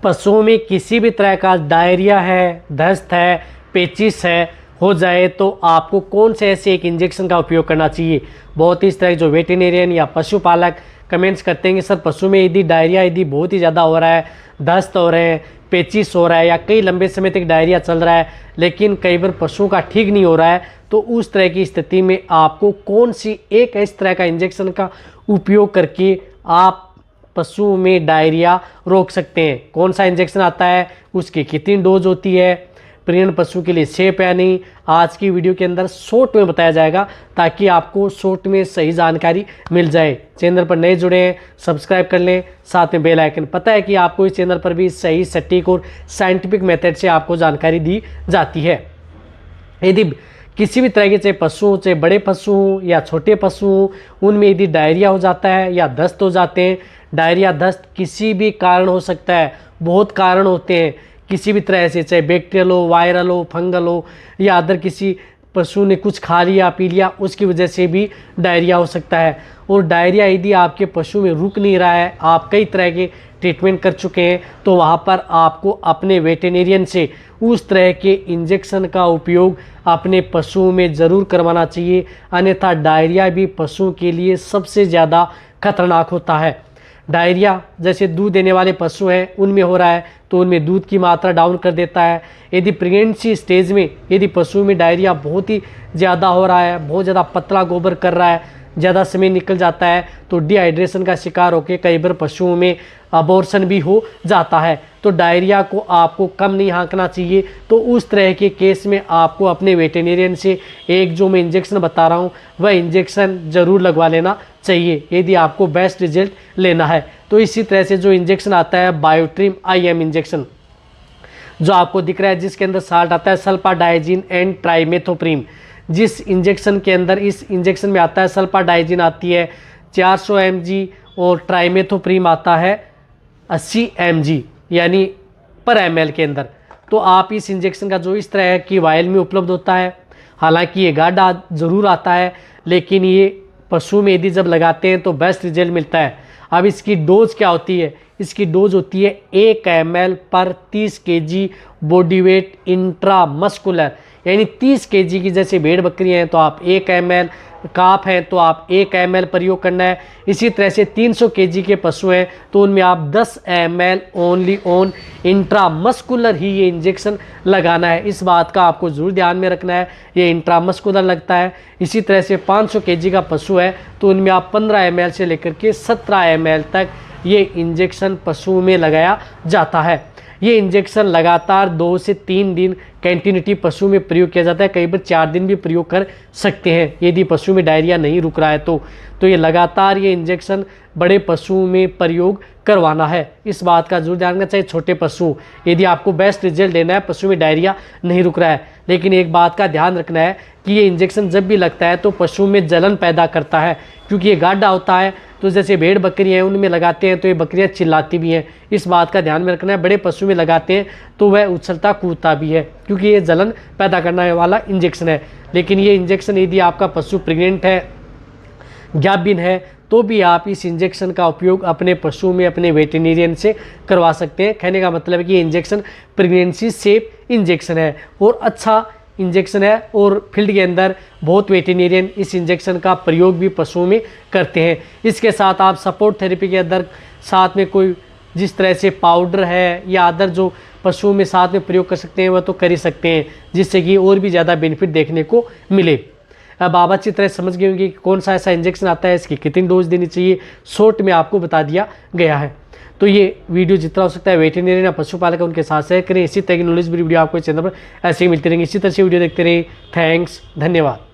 पशुओं में किसी भी तरह का डायरिया है, दस्त है, पेचिश है हो जाए तो आपको कौन से ऐसे एक इंजेक्शन का उपयोग करना चाहिए। बहुत ही इस तरह जो वेटेरिनेरियन या पशुपालक कमेंट्स करते हैं कि सर पशु में यदि डायरिया यदि बहुत ही ज़्यादा हो रहा है, दस्त हो रहे हैं, पेचिश हो रहा है या कई लंबे समय तक डायरिया चल रहा है लेकिन कई बार पशुओं का ठीक नहीं हो रहा है, तो उस तरह की स्थिति में आपको कौन सी एक इस तरह का इंजेक्शन का उपयोग करके आप पशुओं में डायरिया रोक सकते हैं। कौन सा इंजेक्शन आता है, उसकी कितनी डोज होती है, प्रेग्नेंट पशु के लिए सेफ है नहीं, आज की वीडियो के अंदर शॉर्ट में बताया जाएगा ताकि आपको शॉर्ट में सही जानकारी मिल जाए। चैनल पर नए जुड़े हैं सब्सक्राइब कर लें, साथ में बेल आइकन। पता है कि आपको इस चैनल पर भी सही सटीक और साइंटिफिक मेथड से आपको जानकारी दी जाती है। यदि किसी भी तरह के चाहे पशु हो, चाहे बड़े पशु हों या छोटे पशु हों, उनमें यदि डायरिया हो जाता है या दस्त हो जाते हैं, डायरिया दस्त किसी भी कारण हो सकता है, बहुत कारण होते हैं किसी भी तरह से, चाहे बैक्टीरियल हो, वायरल हो, फंगल हो या अदर किसी पशु ने कुछ खा लिया पी लिया उसकी वजह से भी डायरिया हो सकता है। और डायरिया यदि आपके पशु में रुक नहीं रहा है, आप कई तरह के ट्रीटमेंट कर चुके हैं, तो वहाँ पर आपको अपने वेटेरिनेरियन से उस तरह के इंजेक्शन का उपयोग अपने पशुओं में ज़रूर करवाना चाहिए, अन्यथा डायरिया भी पशुओं के लिए सबसे ज़्यादा खतरनाक होता है। डायरिया जैसे दूध देने वाले पशु हैं उनमें हो रहा है तो उनमें दूध की मात्रा डाउन कर देता है। यदि प्रेगनेंसी स्टेज में यदि पशु में डायरिया बहुत ही ज़्यादा हो रहा है, बहुत ज़्यादा पतला गोबर कर रहा है, ज़्यादा समय निकल जाता है, तो डिहाइड्रेशन का शिकार होकर कई बार पशुओं में अबॉर्शन भी हो जाता है। तो डायरिया को आपको कम नहीं हाँकना चाहिए। तो उस तरह के केस में आपको अपने वेटेरिनेरियन से एक जो मैं इंजेक्शन बता रहा हूँ वह इंजेक्शन ज़रूर लगवा लेना चाहिए यदि आपको बेस्ट रिजल्ट लेना है। तो इसी तरह से जो इंजेक्शन आता है बायोट्रिम IM इंजेक्शन जो आपको दिख रहा है, जिसके अंदर साल्ट आता है सल्फाडाइजिन एंड ट्राइमेथोप्रिम। जिस इंजेक्शन के अंदर इस इंजेक्शन में आता है सल्फाडाइजिन आती है 400 mg और ट्राइमेथोप्रिम आता है 80 mg यानी पर ml के अंदर। तो आप इस इंजेक्शन का जो इस तरह की वायल में उपलब्ध होता है, हालांकि ये गाढ़ा ज़रूर आता है लेकिन ये पशु में यदि जब लगाते हैं तो बेस्ट रिजल्ट मिलता है। अब इसकी डोज क्या होती है, इसकी डोज होती है 1 ml पर 30 kg बॉडी वेट इंट्रामस्कुलर, यानी 30 kg की जैसे भेड़ बकरियां हैं तो आप 1 ml, काफ हैं तो आप 1 ml प्रयोग करना है। इसी तरह से 300 kg के पशु हैं तो उनमें आप 10 ml ओनली ऑन इंट्रामस्कुलर ही ये इंजेक्शन लगाना है। इस बात का आपको ज़रूर ध्यान में रखना है, ये इंट्रामस्कुलर लगता है। इसी तरह से 500 kg का पशु है तो उनमें आप 15 ml से लेकर के 17 ml तक ये इंजेक्शन पशुओं में लगाया जाता है। ये इंजेक्शन लगातार 2 से 3 दिन कंटिन्यूटी पशु में प्रयोग किया जाता है, कई बार 4 दिन भी प्रयोग कर सकते हैं यदि पशु में डायरिया नहीं रुक रहा है तो ये लगातार ये इंजेक्शन बड़े पशुओं में प्रयोग करवाना है। इस बात का जरूर ध्यान रखना चाहिए। छोटे पशु यदि आपको बेस्ट रिजल्ट लेना है, पशु में डायरिया नहीं रुक रहा है, लेकिन एक बात का ध्यान रखना है कि ये इंजेक्शन जब भी लगता है तो पशु में जलन पैदा करता है क्योंकि ये गाढ़ा होता है। तो जैसे भेड़ बकरियां हैं उनमें लगाते हैं तो ये बकरियां चिल्लाती भी हैं, इस बात का ध्यान में रखना है। बड़े पशु में लगाते हैं तो वह उछलता कूदता भी है क्योंकि ये जलन पैदा करने वाला इंजेक्शन है। लेकिन ये इंजेक्शन यदि आपका पशु प्रेग्नेंट है, गाभिन है, तो भी आप इस इंजेक्शन का उपयोग अपने पशु में अपने वेटेरिनेरियन से करवा सकते हैं। कहने का मतलब है कि ये इंजेक्शन प्रेगनेंसी सेफ इंजेक्शन है और अच्छा इंजेक्शन है और फील्ड के अंदर बहुत वेटेरिनेरियन इस इंजेक्शन का प्रयोग भी पशुओं में करते हैं। इसके साथ आप सपोर्ट थेरेपी के अंदर साथ में कोई जिस तरह से पाउडर है या अदर जो पशुओं में साथ में प्रयोग कर सकते हैं वह तो कर ही सकते हैं, जिससे कि और भी ज़्यादा बेनिफिट देखने को मिले। अब आप अच्छी तरह समझ गए होंगे कि कौन सा ऐसा इंजेक्शन आता है, इसकी कितनी डोज देनी चाहिए, शॉर्ट में आपको बता दिया गया है। तो ये वीडियो जितना हो सकता है वेटेरिनेरियन या पशुपालक उनके साथ शेयर करें। इसी तरह की नॉलेज वीडियो आपको इस चैनल पर ऐसे ही मिलती रहेंगी। इसी तरह से वीडियो देखते रहें। थैंक्स, धन्यवाद।